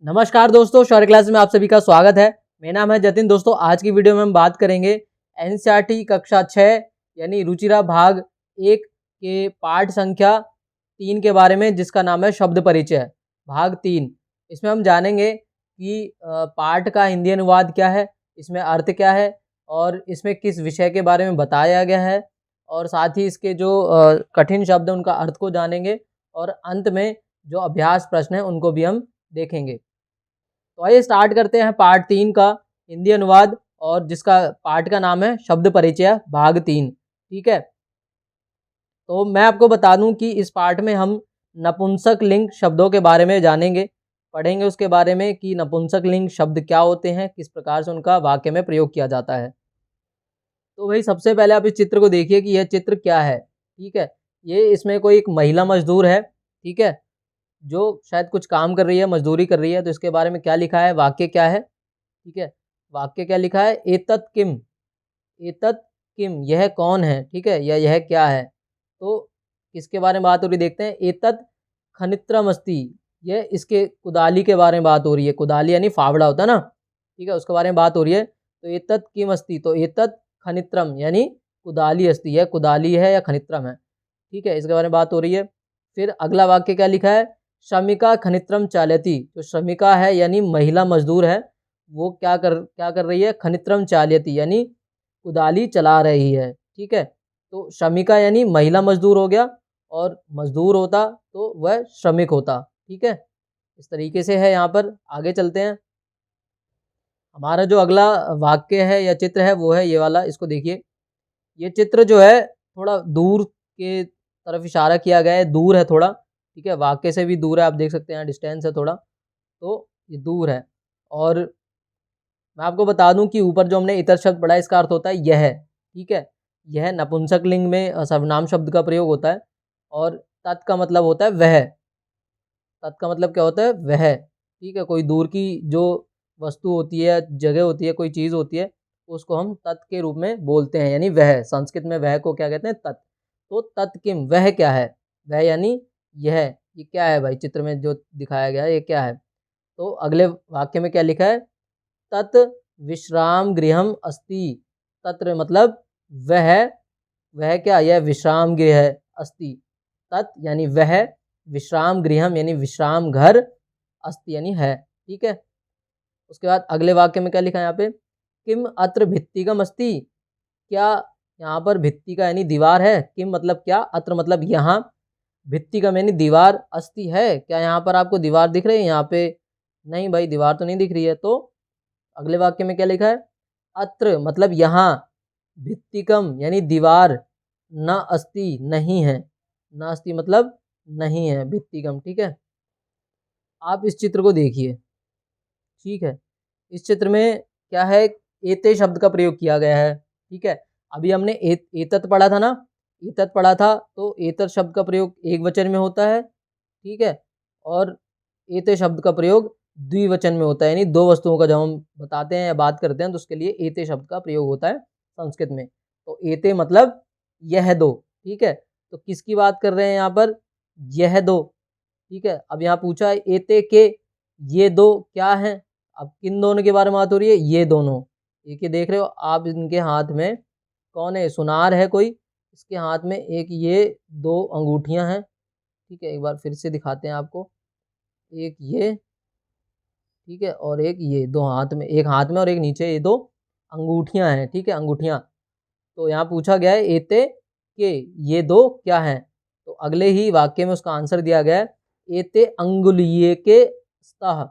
नमस्कार दोस्तों, शौर्य क्लास में आप सभी का स्वागत है। मेरा नाम है जतिन। दोस्तों, आज की वीडियो में हम बात करेंगे एनसीईआरटी कक्षा 6 यानी रुचिरा भाग 1 के पाठ संख्या 3 के बारे में, जिसका नाम है शब्द परिचय भाग 3। इसमें हम जानेंगे कि पाठ का हिंदी अनुवाद क्या है, इसमें अर्थ क्या है और इसमें किस विषय के बारे में बताया गया है, और साथ ही इसके जो कठिन शब्द हैं उनका अर्थ को जानेंगे, और अंत में जो अभ्यास प्रश्न हैं उनको भी हम देखेंगे। तो आइए स्टार्ट करते हैं पार्ट 3 का हिंदी अनुवाद, और जिसका पार्ट का नाम है शब्द परिचय भाग 3। ठीक है, तो मैं आपको बता दूं कि इस पार्ट में हम नपुंसक लिंग शब्दों के बारे में जानेंगे, पढ़ेंगे उसके बारे में कि नपुंसक लिंग शब्द क्या होते हैं, किस प्रकार से उनका वाक्य में प्रयोग किया जाता है। तो भाई सबसे पहले आप इस चित्र को देखिए कि यह चित्र क्या है। ठीक है, ये इसमें कोई एक महिला मजदूर है, ठीक है, जो शायद कुछ काम कर रही है, मजदूरी कर रही है। तो इसके बारे में क्या लिखा है, वाक्य क्या है। ठीक है, वाक्य क्या लिखा है, एतत् किम, एतत् किम, यह कौन है, ठीक है, या यह क्या है। तो किसके बारे में बात हो रही देखते हैं। एतत् खनित्रम अस्ति, यह इसके कुदाली के बारे में बात हो रही है। कुदाली यानी फावड़ा होता है ना, ठीक है, उसके बारे में बात हो रही है। तो एतत् किम अस्ति, तो एतत् खनित्रम यानी कुदाली अस्ति, यह कुदाली है या खनित्रम है, ठीक है, इसके बारे में बात हो रही है। फिर अगला वाक्य क्या लिखा है, श्रमिका खनित्रम चालयति, जो श्रमिका है यानी महिला मजदूर है, वो क्या कर रही है, खनित्रम चालयति यानी कुदाली चला रही है। ठीक है, तो श्रमिका यानी महिला मजदूर हो गया, और मजदूर होता तो वह श्रमिक होता। ठीक है, इस तरीके से है। यहाँ पर आगे चलते हैं। हमारा जो अगला वाक्य है या चित्र है वो है ये वाला, इसको देखिए। ये चित्र जो है थोड़ा दूर के तरफ इशारा किया गया है, दूर है थोड़ा, ठीक है, वाक्य से भी दूर है, आप देख सकते हैं डिस्टेंस है थोड़ा, तो ये दूर है। और मैं आपको बता दूं कि ऊपर जो हमने इतर शब्द पढ़ा है, इसका अर्थ होता है यह, ठीक है, यह नपुंसक लिंग में सर्वनाम शब्द का प्रयोग होता है, और तत् का मतलब होता है वह। तत् का मतलब क्या होता है, वह, ठीक है, कोई दूर की जो वस्तु होती है, जगह होती है, कोई चीज़ होती है, उसको हम तत् के रूप में बोलते हैं, यानी वह। संस्कृत में वह को क्या कहते हैं, तत्। तो तत् किम, वह क्या है, वह यानी यह, ये क्या है भाई, चित्र में जो दिखाया गया है ये क्या है। तो अगले वाक्य में क्या लिखा है, तत् विश्राम गृहम अस्ति, तत्र मतलब वह क्या, यह विश्राम गृह है, अस्ति तत् यानी वह, विश्राम गृहम यानी विश्राम घर, अस्ति यानी है। ठीक है, उसके बाद अगले वाक्य में क्या लिखा है यहाँ पे, किम अत्र भित्तिकम अस्ति, क्या यहाँ पर भित्ति का यानी दीवार है, किम मतलब क्या, अत्र मतलब यहाँ, भित्तिकम यानी दीवार, अस्ति है, क्या यहाँ पर आपको दीवार दिख रही है यहाँ पे, नहीं भाई दीवार तो नहीं दिख रही है। तो अगले वाक्य में क्या लिखा है, अत्र मतलब यहाँ, भित्तिकम यानी दीवार, न अस्ति नहीं है, न अस्ति मतलब नहीं है, भित्तिकम। ठीक है, आप इस चित्र को देखिए। ठीक है, इस चित्र में क्या है, एते शब्द का प्रयोग किया गया है। ठीक है, अभी हमने एतत् पढ़ा था ना, एतत् पढ़ा था, तो एतत् शब्द का प्रयोग एक वचन में होता है, ठीक है, और एते शब्द का प्रयोग द्विवचन में होता है, यानी दो वस्तुओं का जब हम बताते हैं या बात करते हैं तो उसके लिए एते शब्द का प्रयोग होता है संस्कृत में। तो एते मतलब यह दो, ठीक है, तो किसकी बात कर रहे हैं यहाँ पर, यह दो। ठीक है, अब यहाँ पूछा है एते के, ये दो क्या हैं, अब किन दोनों के बारे में बात हो रही है, ये दोनों, ये देख रहे हो आप, इनके हाथ में कौन है, सुनार है कोई, इसके हाथ में एक ये दो अंगूठियां हैं। ठीक है, एक बार फिर से दिखाते हैं आपको, एक ये, ठीक है, और एक ये, दो हाथ में, एक हाथ में और एक नीचे, ये दो अंगूठियां हैं। ठीक है, अंगूठियां। तो यहाँ पूछा गया है एते के, ये दो क्या हैं, तो अगले ही वाक्य में उसका आंसर दिया गया है, एते अंगुलीय के स्तः,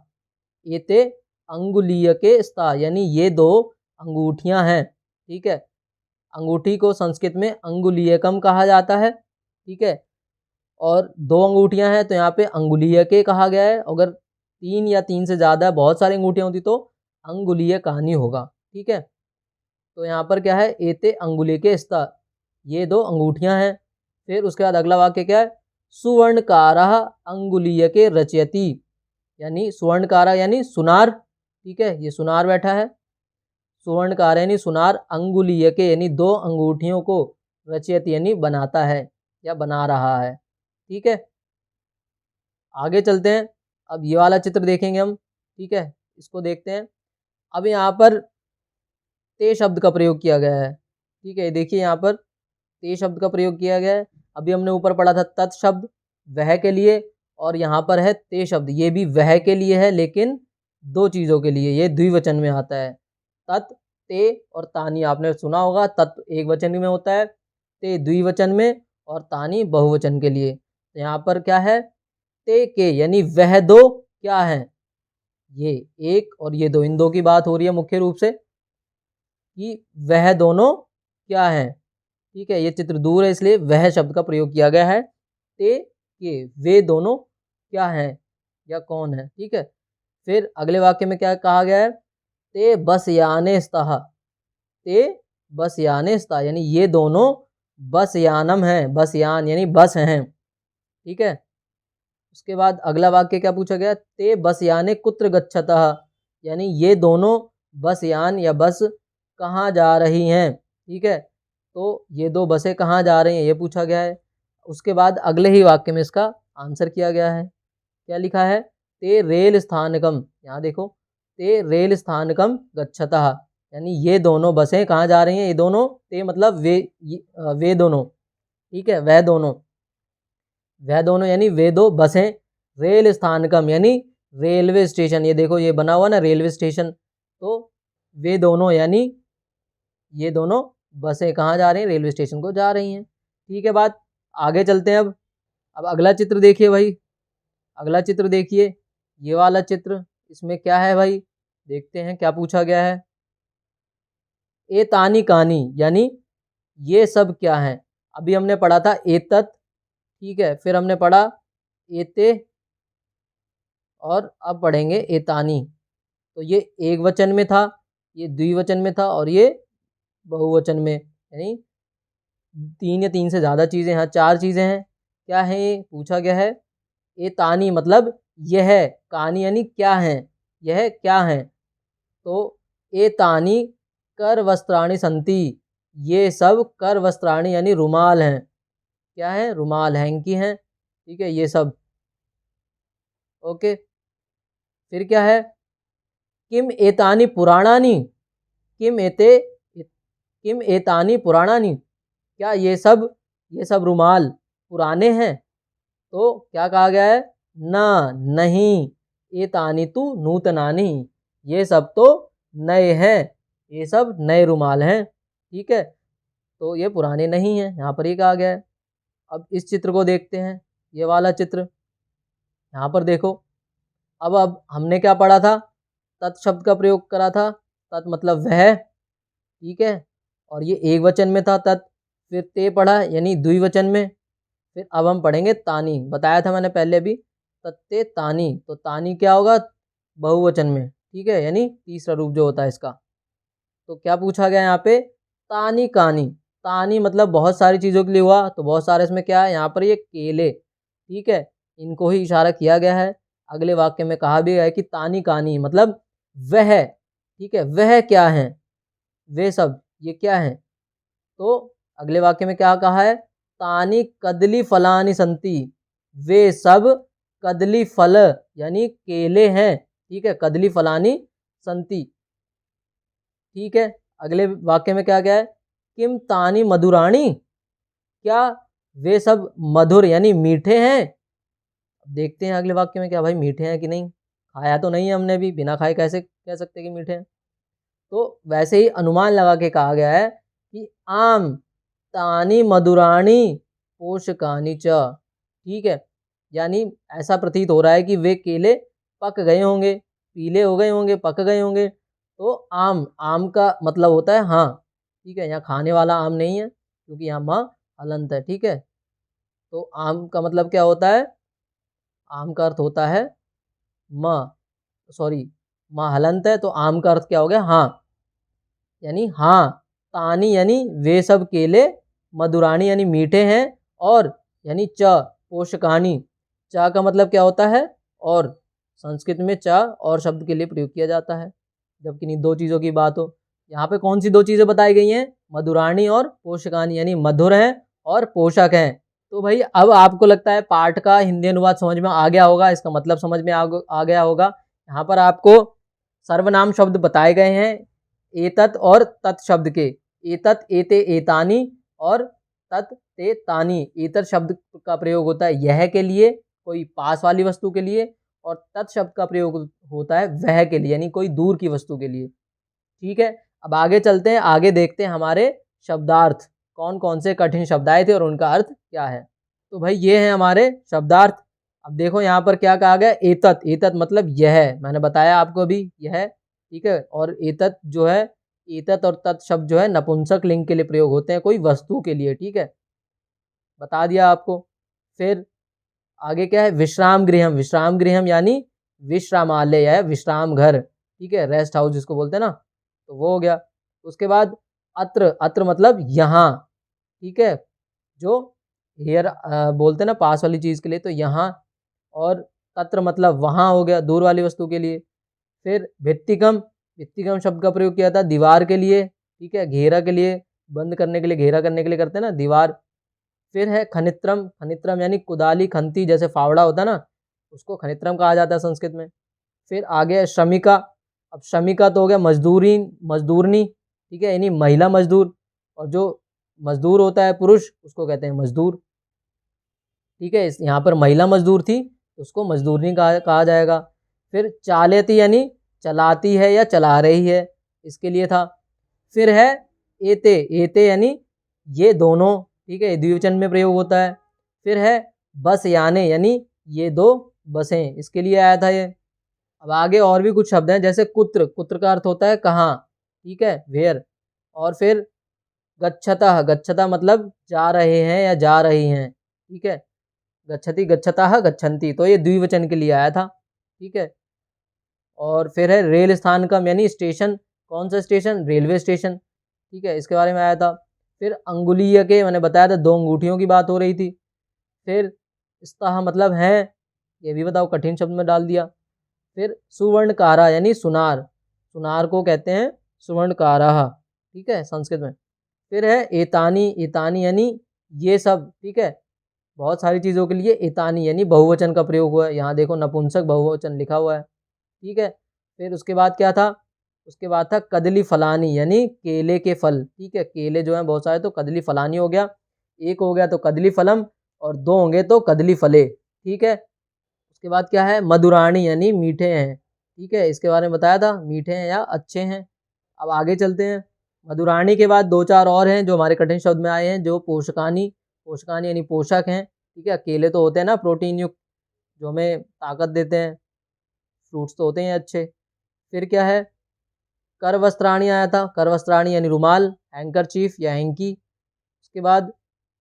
एते अंगुलीय के स्तः यानी ये दो अंगूठियां हैं। ठीक है, अंगूठी को संस्कृत में अंगुलीयकम कहा जाता है। ठीक है, और दो अंगूठियां हैं तो यहाँ पे अंगुलीय के कहा गया है। अगर तीन या तीन से ज़्यादा बहुत सारी अंगूठियां होती तो अंगुलीय कहानी होगा। ठीक है, तो यहाँ पर क्या है, एते अंगुली के स्तः, ये दो अंगूठियां हैं। फिर उसके बाद अगला वाक्य क्या है, सुवर्णकारः अंगुलीय के रचयति, यानी सुवर्णकारा यानी सुनार, ठीक है, ये सुनार बैठा है, सुवर्णकार यानी सुनार, अंगुलीय के यानी दो अंगूठियों को, रचयति यानी बनाता है या बना रहा है। ठीक है, आगे चलते हैं। अब ये वाला चित्र देखेंगे हम, ठीक है, इसको देखते हैं। अब यहाँ पर ते शब्द का प्रयोग किया गया है। ठीक है, देखिए यहाँ पर ते शब्द का प्रयोग किया गया है। अभी हमने ऊपर पढ़ा था तत् शब्द वह के लिए, और यहाँ पर है ते शब्द, ये भी वह के लिए है लेकिन दो चीज़ों के लिए, ये द्विवचन में आता है। तत्, ते और तानी आपने सुना होगा, तत् एक वचन में होता है, ते द्विवचन में और तानी बहुवचन के लिए। तो यहाँ पर क्या है, ते के यानी वह दो क्या है, ये एक और ये दो, इन दो की बात हो रही है मुख्य रूप से कि वह दोनों क्या है। ठीक है, ये चित्र दूर है इसलिए वह शब्द का प्रयोग किया गया है। ते के वे दोनों क्या हैं या कौन है। ठीक है, फिर अगले वाक्य में क्या कहा गया है, ते बस याने स्तः, ते बस याने स्तः यानी ये दोनों बस यानम है, बस यान यानी बस हैं। ठीक है, उसके बाद अगला वाक्य क्या पूछा गया, ते बस याने कुत्र गच्छतः यानी ये दोनों बस यान या बस कहाँ जा रही हैं। ठीक है, तो ये दो बसें कहाँ जा रही हैं ये पूछा गया है। उसके बाद अगले ही वाक्य में इसका आंसर किया गया है। क्या लिखा है, ते रेल स्थानकम, यहाँ देखो, ते रेल स्थानकम गच्छतः यानी ये दोनों बसें कहाँ जा रही हैं, ये दोनों, ते मतलब वे दोनों। ठीक है, वह दोनों यानी वे दो बसें, रेल स्थानकम यानी रेलवे स्टेशन, ये देखो ये बना हुआ ना रेलवे स्टेशन, तो वे दोनों यानी ये दोनों बसें कहाँ जा रही हैं, रेलवे स्टेशन को जा रही हैं। ठीक है, बात आगे चलते हैं। अब अगला चित्र देखिए भाई, अगला चित्र देखिए, ये वाला चित्र, इसमें क्या है भाई, देखते हैं क्या पूछा गया है। ए तानी कानी यानी ये सब क्या है। अभी हमने पढ़ा था एतत, ठीक है, फिर हमने पढ़ा एते और अब पढ़ेंगे एतानी। तो ये एक वचन में था, ये द्विवचन में था और ये बहुवचन में, यानी तीन या तीन से ज़्यादा चीज़ें, यहाँ चार चीज़ें हैं। क्या है ये पूछा गया है, ये तानी मतलब यह, कानी यानी क्या है, यह क्या है। तो ये तानी कर वस्त्राणी संति, ये सब कर वस्त्राणी यानी रुमाल हैं। क्या है, रुमाल, हैंकी हैं। ठीक है, ये सब ओके। फिर क्या है, किम एतानी पुराणानी, किम एतानी पुराणानी, क्या ये सब रुमाल पुराने हैं। तो क्या कहा गया है, ना, नहीं, एतानी तु नूतनानी, ये सब तो नए हैं, ये सब नए रुमाल हैं। ठीक है, तो ये पुराने नहीं हैं, यहाँ पर ये कहा गया है। अब इस चित्र को देखते हैं, ये वाला चित्र, यहाँ पर देखो। अब हमने क्या पढ़ा था, तत् शब्द का प्रयोग करा था, तत् मतलब वह। ठीक है, और ये एक वचन में था तत्, फिर ते पढ़ा यानी द्विवचन में, फिर अब हम पढ़ेंगे तानी, बताया था मैंने पहले भी, तत्ते तानी, तो तानी क्या होगा, बहुवचन में। ठीक है, यानी तीसरा रूप जो होता है इसका। तो क्या पूछा गया यहाँ पे, तानी कानी, तानी मतलब बहुत सारी चीज़ों के लिए हुआ, तो बहुत सारे इसमें क्या है, यहाँ पर ये केले, ठीक है, इनको ही इशारा किया गया है। अगले वाक्य में कहा भी गया है कि तानी कानी मतलब वह, ठीक है, वह क्या है, वे सब ये क्या है। तो अगले वाक्य में क्या कहा है, तानी कदली फलानी संति, वे सब कदली फल यानी केले हैं। ठीक है, कदली फलानी संति। ठीक है, अगले वाक्य में क्या गया है, किम तानी मधुराणी, क्या वे सब मधुर यानी मीठे हैं। देखते हैं अगले वाक्य में क्या भाई मीठे हैं कि नहीं, खाया तो नहीं है हमने भी, बिना खाए कैसे कह सकते कि मीठे हैं। तो वैसे ही अनुमान लगा के कहा गया है कि आम तानी मधुराणी पोषकानी च। ठीक है, यानी ऐसा प्रतीत हो रहा है कि वे केले पक गए होंगे, पीले हो गए होंगे, पक गए होंगे। तो आम का मतलब होता है हाँ। ठीक है, यहाँ खाने वाला आम नहीं है क्योंकि यहाँ माँ हलंत है। ठीक है, तो आम का मतलब क्या होता है, आम का अर्थ होता है माँ हलंत है, तो आम का अर्थ क्या हो गया, हाँ, यानी हाँ। तानी यानी वे सब केले, मधुरानी यानी मीठे हैं, और यानी च पोषकानी, चा का मतलब क्या होता है और, संस्कृत में चा और शब्द के लिए प्रयोग किया जाता है जब किन्हीं दो चीज़ों की बात हो। यहाँ पे कौन सी दो चीज़ें बताई गई हैं, मधुरानी और पोषकानी, यानी मधुर हैं और पोषक हैं। तो भाई अब आपको लगता है पाठ का हिंदी अनुवाद समझ में आ गया होगा, इसका मतलब समझ में आ गया होगा यहाँ पर आपको सर्वनाम शब्द बताए गए हैं एतत् और तत् शब्द के। एतत्, एते, एतानि और तत्, ते, तानि। एतत् शब्द का प्रयोग होता है यह के लिए, कोई पास वाली वस्तु के लिए, और तत् शब्द का प्रयोग होता है वह के लिए, यानी कोई दूर की वस्तु के लिए। ठीक है, अब आगे चलते हैं, आगे देखते हैं हमारे शब्दार्थ कौन कौन से कठिन शब्द आए थे और उनका अर्थ क्या है। तो भाई ये हैं हमारे शब्दार्थ। अब देखो यहाँ पर क्या कहा गया, एतत्। एतत् मतलब यह, मैंने बताया आपको अभी, यह। ठीक है, और एतत् जो है, एतत् और तत् शब्द जो है नपुंसक लिंग के लिए प्रयोग होते हैं, कोई वस्तु के लिए। ठीक है, बता दिया आपको। फिर आगे क्या है, विश्राम गृहम। विश्राम गृहम यानी विश्रामालय या विश्राम घर। ठीक है, रेस्ट हाउस जिसको बोलते हैं ना, तो वो हो गया। उसके बाद अत्र। अत्र मतलब यहाँ। ठीक है, जो हेयर बोलते हैं ना पास वाली चीज़ के लिए, तो यहाँ। और तत्र मतलब वहाँ हो गया, दूर वाली वस्तु के लिए। फिर भित्तिकम। भित्तिकम शब्द का प्रयोग किया था दीवार के लिए। ठीक है, घेरा के लिए, बंद करने के लिए, घेरा करने के लिए करते हैं ना, दीवार। फिर है खनित्रम। खनित्रम यानी कुदाली, खंती, जैसे फावड़ा होता है ना, उसको खनित्रम कहा जाता है संस्कृत में। फिर आगे है श्रमिका। अब श्रमिका तो हो गया मजदूरी, मजदूरनी। ठीक है, यानी महिला मजदूर, और जो मजदूर होता है पुरुष उसको कहते हैं मजदूर। ठीक है, यहाँ पर महिला मजदूर थी, उसको मजदूरनी कहा जाएगा। फिर चालयति यानी चलाती है या चला रही है, इसके लिए था। फिर है एते। एते यानी ये दोनों। ठीक है, द्विवचन में प्रयोग होता है। फिर है बस याने, यानी ये दो बसें, इसके लिए आया था ये। अब आगे और भी कुछ शब्द हैं, जैसे कुत्र। कुत्र का अर्थ होता है कहाँ। ठीक है, वेयर। और फिर गच्छतः। गच्छता मतलब जा रहे हैं या जा रही हैं। ठीक है, गच्छति, गच्छतः, गच्छन्ति, तो ये द्विवचन के लिए आया था। ठीक है, और फिर है रेल स्थानकम यानी स्टेशन। कौन सा स्टेशन, रेलवे स्टेशन। ठीक है, इसके बारे में आया था। फिर अंगुलीय के, मैंने बताया था 2 अंगूठियों की बात हो रही थी। फिर स्तः मतलब है, ये भी बताओ, कठिन शब्द में डाल दिया। फिर सुवर्णकारा यानी सुनार। सुनार को कहते हैं सुवर्णकारा। ठीक है, संस्कृत में। फिर है एतानी। एतानी यानी ये सब। ठीक है, बहुत सारी चीज़ों के लिए एतानी यानी बहुवचन का प्रयोग हुआ है। यहाँ देखो नपुंसक बहुवचन लिखा हुआ है। ठीक है, फिर उसके बाद क्या था, उसके बाद था कदली फलानी यानी केले के फल। ठीक है, केले जो हैं बहुत सारे, तो कदली फलानी हो गया। एक हो गया तो कदली फलम, और 2 होंगे तो कदली फले। ठीक है, उसके बाद क्या है, मधुराणी यानी मीठे हैं। ठीक है, इसके बारे में बताया था, मीठे हैं या अच्छे हैं। अब आगे चलते हैं। मधुराणी के बाद 2-4 और हैं जो हमारे कठिन शब्द में आए हैं, जो पोषकानी। पोषकानी यानी पोषक हैं। ठीक है, केले तो होते हैं ना प्रोटीन युक्त, जो हमें ताकत देते हैं। फ्रूट्स तो होते हैं अच्छे। फिर क्या है, कर वस्त्राणी आया था। कर वस्त्राणी यानी रुमाल, हैंकर चीफ या हैंकी। उसके बाद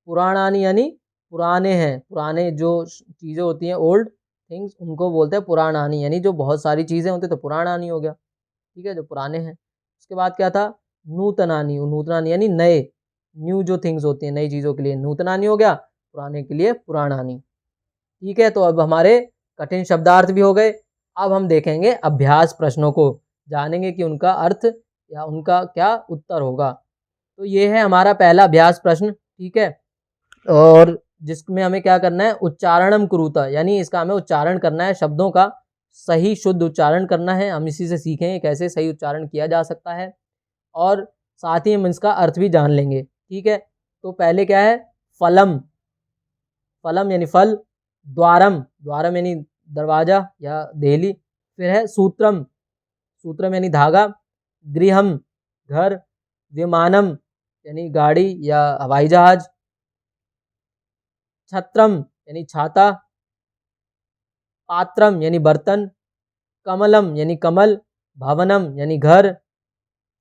पुराणानी यानी पुराने हैं। पुराने जो चीज़ें होती हैं, ओल्ड थिंग्स, उनको बोलते हैं पुराणानी, यानी जो बहुत सारी चीज़ें होती हैं, तो पुराणानी हो गया। ठीक है, जो पुराने हैं। उसके बाद क्या था, नूतनानी। नूतनानी यानी नए, न्यू जो थिंग्स होती हैं, नई चीज़ों के लिए नूतनानी हो गया, पुराने के लिए पुराणानी। ठीक है, तो अब हमारे कठिन शब्दार्थ भी हो गए। अब हम देखेंगे अभ्यास प्रश्नों को, जानेंगे कि उनका अर्थ या उनका क्या उत्तर होगा। तो ये है हमारा पहला अभ्यास प्रश्न। ठीक है, और जिसमें हमें क्या करना है, उच्चारणम कुरुता, यानी इसका हमें उच्चारण करना है, शब्दों का सही शुद्ध उच्चारण करना है। हम इसी से सीखेंगे कैसे सही उच्चारण किया जा सकता है, और साथ ही हम इसका अर्थ भी जान लेंगे। ठीक है, तो पहले क्या है, फलम। फलम यानी फल। द्वारम। द्वारम यानी दरवाजा या देहली। फिर है सूत्रम। सूत्रम यानी धागा। गृहम घर। विमानम यानी गाड़ी या हवाई जहाज। छत्रम यानी छाता। पात्रम यानी बर्तन। कमलम यानी कमल। भवनम यानी घर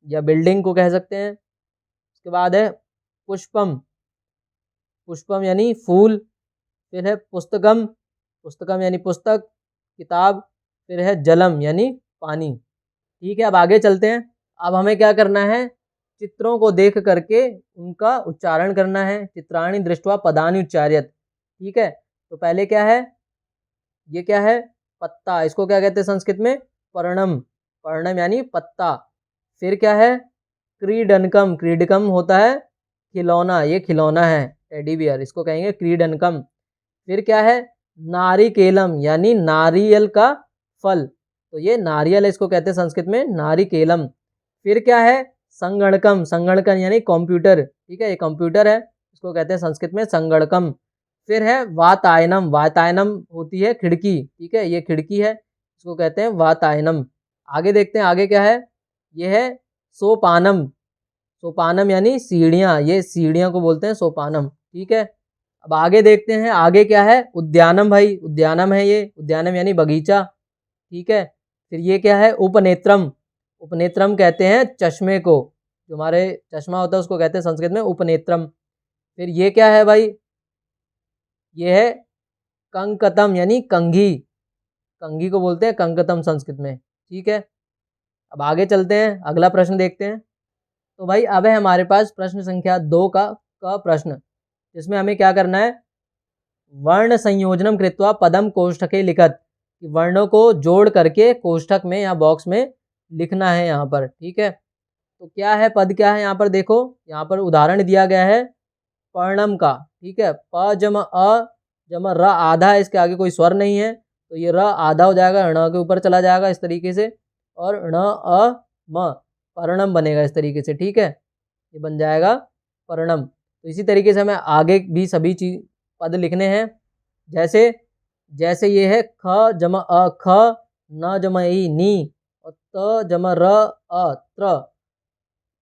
या बिल्डिंग को कह सकते हैं। उसके बाद है पुष्पम। पुष्पम यानी फूल। फिर है पुस्तकम। पुस्तकम यानी पुस्तक, किताब। फिर है जलम यानी पानी। ठीक है, अब आगे चलते हैं। अब हमें क्या करना है, चित्रों को देख करके उनका उच्चारण करना है। चित्राणि दृष्ट्वा पदानि उच्चार्यत। ठीक है, तो पहले क्या है, ये क्या है, पत्ता। इसको क्या कहते हैं संस्कृत में, पर्णम। पर्णम यानी पत्ता। फिर क्या है, क्रीडनकम। क्रीडकम होता है खिलौना, ये खिलौना है, टेडी बियर, इसको कहेंगे क्रीडनकम। फिर क्या है, नारिकेलम यानी नारियल का फल। तो ये नारियल है, इसको कहते हैं संस्कृत में नारिकेलम। फिर क्या है, संगणकम, संगणकम यानी कंप्यूटर, ठीक है, ये कंप्यूटर है, इसको कहते हैं संस्कृत में संगणकम। फिर है वातायनम, वातायनम होती है खिड़की, ठीक है, ये खिड़की है, इसको कहते हैं वातायनम। आगे देखते हैं आगे क्या है, ये है सोपानम, सोपानम यानी सीढ़ियाँ, ये सीढ़ियाँ को बोलते हैं सोपानम, ठीक है। अब आगे देखते हैं आगे क्या है, उद्यानम भाई, उद्यानम है ये, उद्यानम यानी बगीचा, ठीक है। फिर ये क्या है, उपनेत्रम, उपनेत्रम कहते हैं चश्मे को, जो हमारे चश्मा होता है उसको कहते हैं संस्कृत में उपनेत्रम। फिर ये क्या है भाई, ये है कंकतम यानी कंघी, कंघी को बोलते हैं कंकतम संस्कृत में, ठीक है। अब आगे चलते हैं, अगला प्रश्न देखते हैं। तो भाई अब है हमारे पास प्रश्न संख्या 2 का प्रश्न, जिसमें हमें क्या करना है, वर्ण संयोजनम कृत्वा पदम कोष्ठके लिखत, कि वर्णों को जोड़ करके कोष्ठक में या बॉक्स में लिखना है यहाँ पर, ठीक है। तो क्या है पद, क्या है यहाँ पर देखो, यहाँ पर उदाहरण दिया गया है पर्णम का, ठीक है, प जम अ जम र आधा है, इसके आगे कोई स्वर नहीं है, तो ये र आधा हो जाएगा, ण के ऊपर चला जाएगा इस तरीके से, और ण अ म पर्णम बनेगा इस तरीके से, ठीक है, ये बन जाएगा पर्णम। तो इसी तरीके से हमें आगे भी सभी चीज पद लिखने हैं, जैसे जैसे ये है ख जम अ ख, न जम ई नी, और त जम र अ त्र,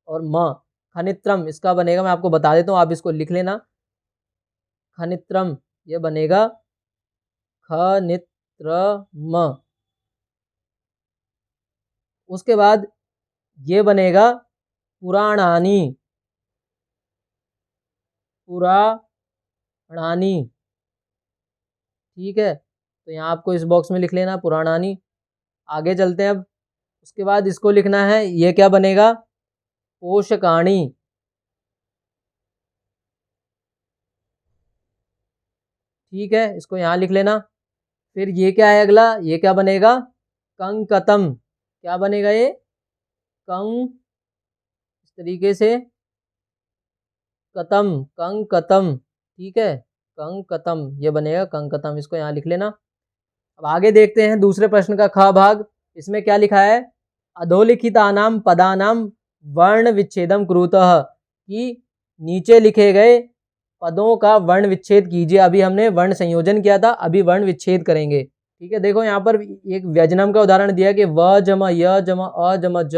और म खनित्रम इसका बनेगा, मैं आपको बता देता हूँ, आप इसको लिख लेना, खनित्रम ये बनेगा खनित्रम। उसके बाद ये बनेगा पुराणानी, पुराणानी, ठीक है, तो यहाँ आपको इस बॉक्स में लिख लेना पुराणानी। आगे चलते हैं अब, उसके बाद इसको लिखना है, ये क्या बनेगा, पोषकाणी, ठीक है, इसको यहाँ लिख लेना। फिर ये क्या है अगला, ये क्या बनेगा, कंकतम, क्या बनेगा ये, कंग, इस तरीके से कतम, कंकतम, ठीक है, कंकतम ये बनेगा कंकतम, इसको यहाँ लिख लेना। अब आगे देखते हैं दूसरे प्रश्न का ख भाग, इसमें क्या लिखा है, अधोलिखितानाम पदानाम वर्ण विच्छेदम कुरुतः, कि नीचे लिखे गए पदों का वर्ण विच्छेद कीजिए। अभी हमने वर्ण संयोजन किया था, अभी वर्ण विच्छेद करेंगे, ठीक है। देखो यहाँ पर एक व्यंजनम का उदाहरण दिया कि व जमा य जमा अ जमा ज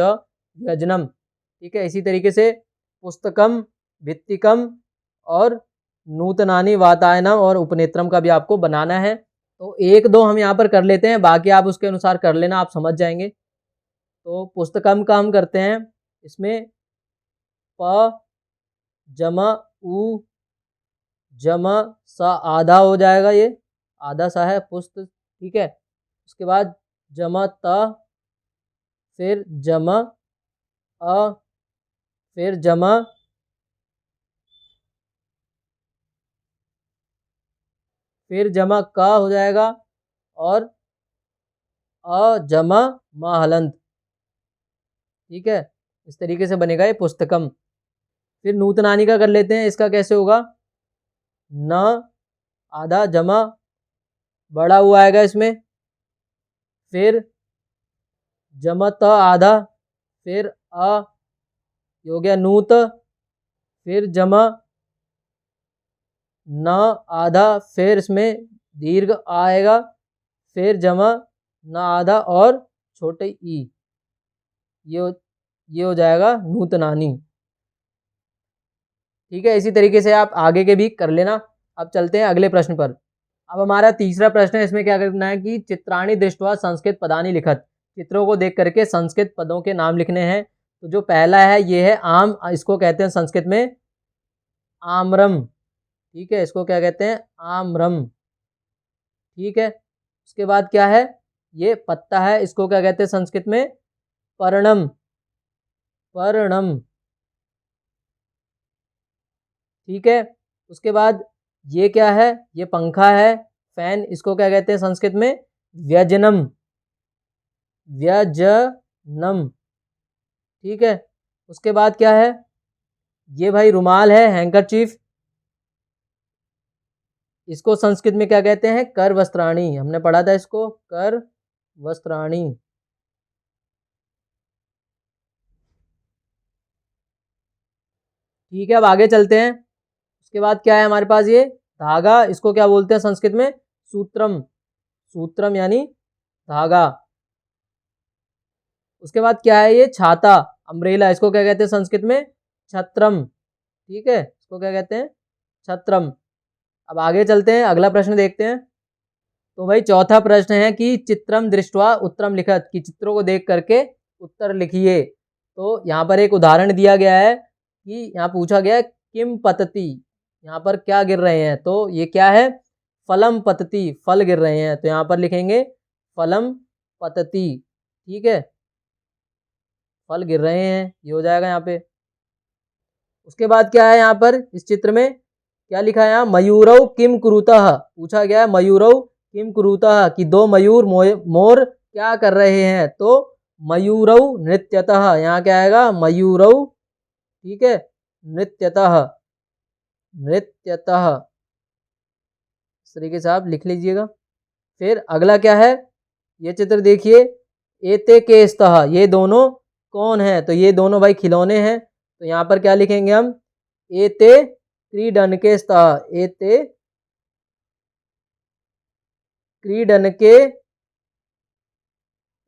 व्यंजनम, ठीक है। इसी तरीके से पुस्तकम, भित्तिकम और नूतनानी वातायनम और उपनेत्रम का भी आपको बनाना है। तो एक दो हम यहाँ पर कर लेते हैं, बाकी आप उसके अनुसार कर लेना, आप समझ जाएंगे। तो पुस्तकम का हम करते हैं, इसमें प जमा उ जमा सा आधा हो जाएगा, ये आधा सा है पुस्त, ठीक है। उसके बाद जमा त, फिर जमा अ, फिर जमा, फिर जमा क हो जाएगा, और अ जमा म हलंत, ठीक है, इस तरीके से बनेगा ये पुस्तकम। फिर नूतनानी का कर लेते हैं, इसका कैसे होगा, न आधा जमा बड़ा हुआ आएगा इसमें, फिर जमत आधा, फिर अ, ये हो गया नूत, फिर जमा न आधा, फिर इसमें दीर्घ आएगा, फिर जमा न आधा और छोटे ई, ये हो, ये हो जाएगा नूतनानी, ठीक है। इसी तरीके से आप आगे के भी कर लेना। अब चलते हैं अगले प्रश्न पर। अब हमारा तीसरा प्रश्न है, इसमें क्या करना है कि चित्राणि दृष्ट्वा संस्कृत पदानि लिखत, चित्रों को देख करके संस्कृत पदों के नाम लिखने हैं। तो जो पहला है ये है आम, इसको कहते हैं संस्कृत में आम्रम, ठीक है, इसको क्या कहते हैं, आम्रम, ठीक है। उसके बाद क्या है, ये पत्ता है, इसको क्या कहते हैं संस्कृत में, पर्णम, पर्णम, ठीक है। उसके बाद ये क्या है, ये पंखा है, फैन, इसको क्या कहते हैं संस्कृत में, व्यजनम, व्यजनम, ठीक है। उसके बाद क्या है, ये भाई रुमाल है, हैंकरचीफ, इसको संस्कृत में क्या कहते हैं, कर वस्त्राणी, हमने पढ़ा था इसको, कर वस्त्राणी, ठीक है, अब आगे चलते हैं। उसके बाद क्या है हमारे पास, ये धागा, इसको क्या बोलते हैं संस्कृत में, सूत्रम। सूत्रम यानी धागा। उसके बाद क्या है, ये छाता, अम्ब्रेला, इसको क्या कहते हैं संस्कृत में, छत्रम। ठीक है, इसको क्या कहते हैं, छत्रम। अब आगे चलते हैं, अगला प्रश्न देखते हैं। तो भाई चौथा प्रश्न है कि चित्रम दृष्ट्वा उत्तरम लिखत, कि चित्रों को देख करके उत्तर लिखिए। तो यहाँ पर एक उदाहरण दिया गया है कि यहाँ पूछा गया है किम पतति, यहाँ पर क्या गिर रहे हैं, तो ये क्या है, फलम पतति, फल गिर रहे हैं, तो यहाँ पर लिखेंगे फलम पतति। ठीक है, फल गिर रहे हैं, ये हो जाएगा यहाँ पे। उसके बाद क्या है यहाँ पर इस चित्र में, क्या लिखा है यहाँ, मयूरौ किम कुरुतः, पूछा गया है मयूरौ किम कुरुतः, कि दो मयूर मोर क्या कर रहे हैं, तो मयूरौ नृत्यतः, यहाँ क्या आएगा, मयूरौ। ठीक है, नृत्यतः, नृत्यतः, इस तरीके से आप लिख लीजिएगा। फिर अगला क्या है, ये चित्र देखिए, एते के स्तः, ये दोनों कौन है, तो ये दोनों भाई खिलौने हैं, तो यहाँ पर क्या लिखेंगे हम, एते क्रीडन के स्तः, एते क्रीडन के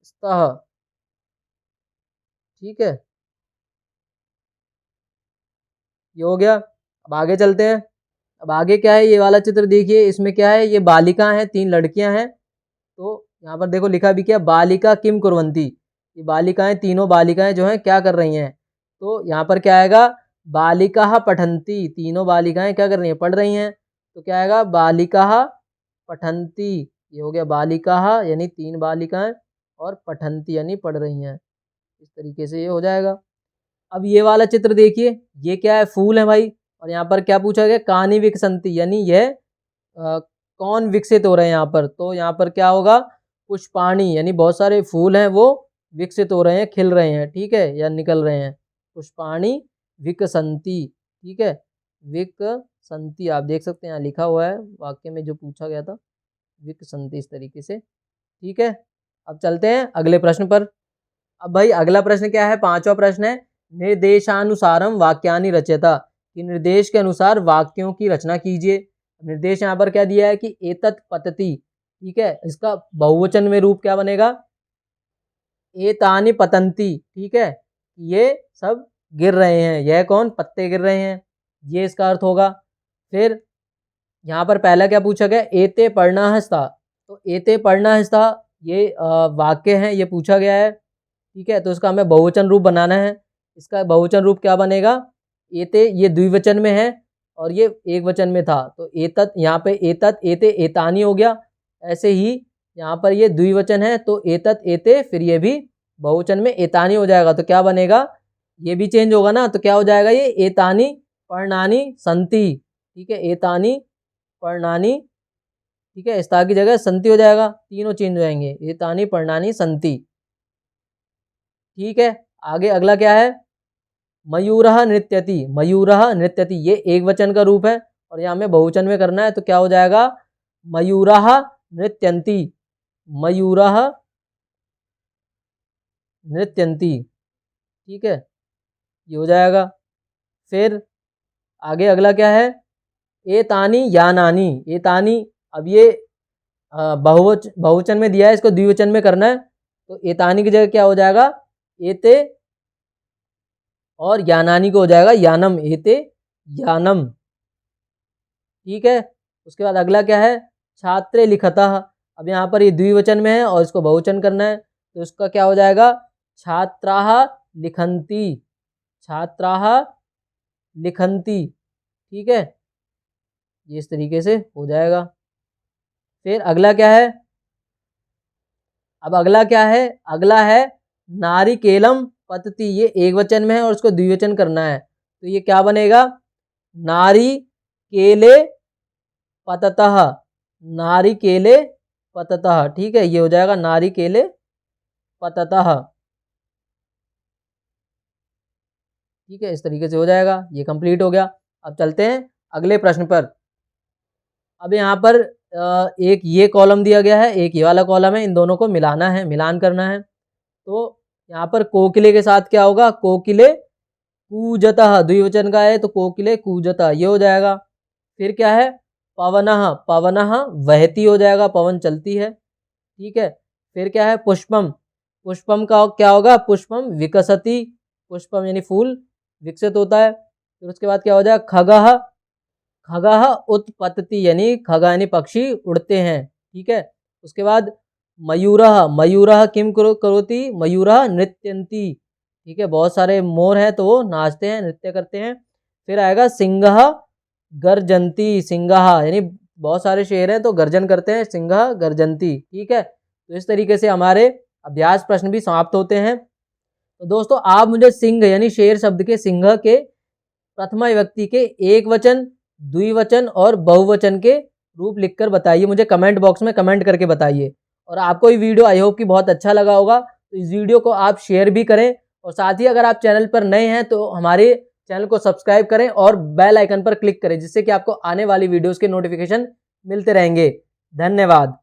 स्तः। ठीक है, ये हो गया। अब आगे चलते हैं। अब आगे क्या है, ये वाला चित्र देखिए, इसमें क्या है, ये बालिका हैं, तीन लड़कियां हैं। तो यहाँ पर देखो लिखा भी क्या, बालिका किम कुर्वन्ति, ये बालिकाएं, तीनों बालिकाएं जो हैं क्या कर रही हैं, तो यहाँ पर क्या आएगा, बालिका पठन्ति, तीनों बालिकाएं क्या कर रही हैं, पढ़ रही हैं, तो क्या आएगा, बालिका पठन्ति। ये हो गया, बालिका यानी तीन बालिकाएं, और पठन्ति यानी पढ़ रही हैं, इस तरीके से ये हो जाएगा। अब ये वाला चित्र देखिए, ये क्या है, फूल है भाई, और यहाँ पर क्या पूछा गया, कानी विकसंती, यानी यह कौन विकसित हो रहे हैं यहाँ पर, तो यहाँ पर क्या होगा, पुष्पाणी, यानी बहुत सारे फूल हैं वो विकसित हो रहे हैं, खिल रहे हैं, ठीक है, या निकल रहे हैं, पुष्पाणी विकसंती। ठीक है, विकसंती, आप देख सकते हैं यहाँ लिखा हुआ है वाक्य में जो पूछा गया था, विकसंती, इस तरीके से। ठीक है, अब चलते हैं अगले प्रश्न पर। अब भाई अगला प्रश्न क्या है, पांचवा प्रश्न है, निर्देशानुसारम वाक्यानि रचयता, कि निर्देश के अनुसार वाक्यों की रचना कीजिए। निर्देश यहाँ पर क्या दिया है कि एतत् पतति, ठीक है, इसका बहुवचन में रूप क्या बनेगा, एतानि पतंती। ठीक है, ये सब गिर रहे हैं, यह कौन, पत्ते गिर रहे हैं, ये इसका अर्थ होगा। फिर यहाँ पर पहला क्या पूछा गया, एते पढ़ना स्तः, तो एते पढ़ना स्तः ये वाक्य है, ये पूछा गया है। ठीक है, तो इसका हमें बहुवचन रूप बनाना है, इसका बहुवचन रूप क्या बनेगा, एते, ये द्विवचन में है और ये एक वचन में था, तो एतत्, यहाँ पे एतत् एते एतानी हो गया। ऐसे ही यहाँ पर ये द्विवचन है, तो एतत् एते, फिर ये भी बहुवचन में एतानी हो जाएगा, तो क्या बनेगा, ये भी चेंज होगा ना, तो क्या हो जाएगा, ये एतानी पर्णानि संति। ठीक है, एतानी पर्णानि, ठीक है, स्था की जगह संति हो जाएगा, तीनों चेंज हो जाएंगे, एतानी पर्णानि संति। ठीक है, आगे अगला क्या है, मयूरः नृत्यति, मयूरः नृत्यति, ये एक वचन का रूप है और यहाँ हमें बहुवचन में करना है, तो क्या हो जाएगा, मयूरः नृत्यन्ति, मयूरः नृत्यन्ति। ठीक है, ये हो जाएगा। फिर आगे अगला क्या है, एतानि यानानि, एतानि, अब ये बहुवचन में दिया है, इसको द्विवचन में करना है, तो एतानि की जगह क्या हो जाएगा, एते, और यानानी को हो जाएगा यानम, एते यानम। ठीक है, उसके बाद अगला क्या है, छात्रे लिखतः, अब यहाँ पर ये द्विवचन में है और इसको बहुवचन करना है, तो इसका क्या हो जाएगा, छात्राः लिखन्ति, छात्राः लिखन्ति। ठीक है, ये इस तरीके से हो जाएगा। फिर अगला क्या है, अब अगला क्या है, अगला है नारिकेलम पतति, ये एक वचन में है और उसको द्विवचन करना है, तो ये क्या बनेगा, नारिकेले पततः, नारिकेले पततः। ठीक है, ये हो जाएगा नारिकेले पततः। ठीक है, इस तरीके से हो जाएगा, ये कंप्लीट हो गया। अब चलते हैं अगले प्रश्न पर। अब यहाँ पर एक ये कॉलम दिया गया है, एक ये वाला कॉलम है, इन दोनों को मिलाना है, मिलान करना है। तो यहाँ पर कोकिले के साथ क्या होगा, कोकिले कूजतः द्विवचन का है तो कोकिले कूजतः ये हो जाएगा। फिर क्या है, पवनः पवनः वहती हो जाएगा, पवन चलती है, ठीक है। फिर क्या है, पुष्पम, पुष्पम का क्या होगा, पुष्पम विकसति, पुष्पम यानी फूल विकसित होता है। फिर उसके बाद क्या हो जाएगा, खगः, खगः उत्पतति यानी खगा यानी पक्षी उड़ते हैं, ठीक है। उसके बाद मयूरः, मयूरः किम करोति, मयूरः नृत्यन्ति, ठीक है। बहुत सारे मोर हैं तो वो नाचते हैं, नृत्य करते हैं। फिर आएगा सिंहः गर्जन्ति, सिंहः यानी बहुत सारे शेर हैं तो गर्जन करते हैं, सिंहः गर्जन्ति, ठीक है। तो इस तरीके से हमारे अभ्यास प्रश्न भी समाप्त होते हैं। तो दोस्तों आप मुझे सिंह यानी शेर शब्द के सिंह के प्रथमा विभक्ति के एक वचन, द्विवचन और बहुवचन के रूप लिखकर बताइए, मुझे कमेंट बॉक्स में कमेंट करके बताइए। और आपको ये वीडियो आई होप कि बहुत अच्छा लगा होगा, तो इस वीडियो को आप शेयर भी करें और साथ ही अगर आप चैनल पर नए हैं तो हमारे चैनल को सब्सक्राइब करें और बेल आइकन पर क्लिक करें, जिससे कि आपको आने वाली वीडियोस के नोटिफिकेशन मिलते रहेंगे। धन्यवाद।